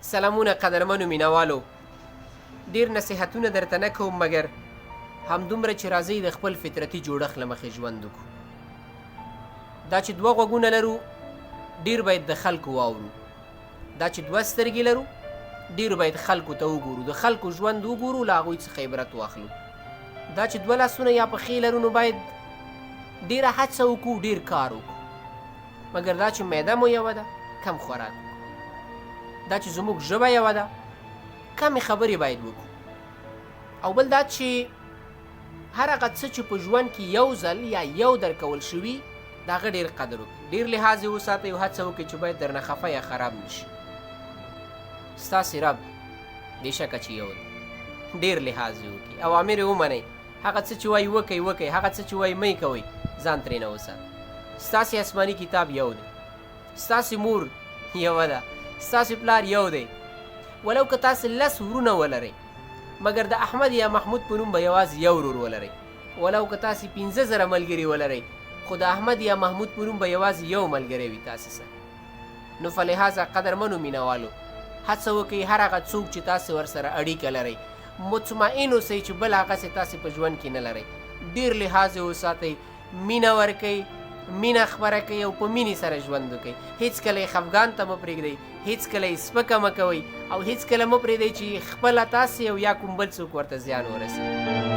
سلامونه قدرمنو مینوالو، ډیر نصیحتونه درته نه کوم مګر همدومره چې راځئ د خپل فطرتي جوړښت له مخې ژوند وکړو. دا چې دوه غوږونه لرو ډیر باید د خلکو واورو، دا چې دوه سترګې لرو ډیر باید خلکو ته وګورو، د خلکو ژوند وګورو، له هغوی څخه عبرت واخلو. دا چې دوه لاسونه یا پښې لرو نو باید ډیره هڅه وکړو، ډیر کار وکړو. مګر دا چې معده مو یوه ده کم خوراک وکړو. دا چې زموږ ژبه یوه ده کمې خبرې باید وکړو. او بل دا چې هر هغه څه چې په ژوند کې یو ځل یا یو درکول شوي د هغه ډېر قدر وکړئ، ډېر لحاظ یې وساتئ او هڅه وکړئ چې باید درنه خفه یا خراب نشي. ستاسې رب بېشکه چې یو دی، ډېر لحاظ یې وکړئ، اوامر یې ومنئ، هغه څه چې وایي وکئ وکئ، هغه څه چې وایي مه یې کوئ، ځان ترې نه وساتئ. ستاسې آسماني کتاب یو دی، ستاسې مور یوه ده، ستاسې پلار یو دی، ولو که تاسې 10 ورونه ولرئ مګر د احمد یا محمود په نوم به یوازې یو ورور ولرئ. ولو که تاسې 15,000 ملګري ولرئ خو د احمد یا محمود په نوم به یوازې یو ملګری وي تاسې سره. نو فلهذا قدرمنو مینوالو، هڅه وکئ هر هغه څوک چې تاسې ورسره اړیکه لرئ مطمئن اوسئ چې بل هغسې تاسې په ژوند کې نه لرئ. ډېر لحاظ یې وساتئ، مینه ورکئ، مینه خپره کوئ او په مینې سره ژوند وکئ. هېڅکله یې خفګان ته مه پرېږدئ، هېڅکله یې سپکه مه کوئ او هېڅکله مه پرېږدئ چې خپله تاسې او یا کوم بل څوک ورته زیان ورسوي.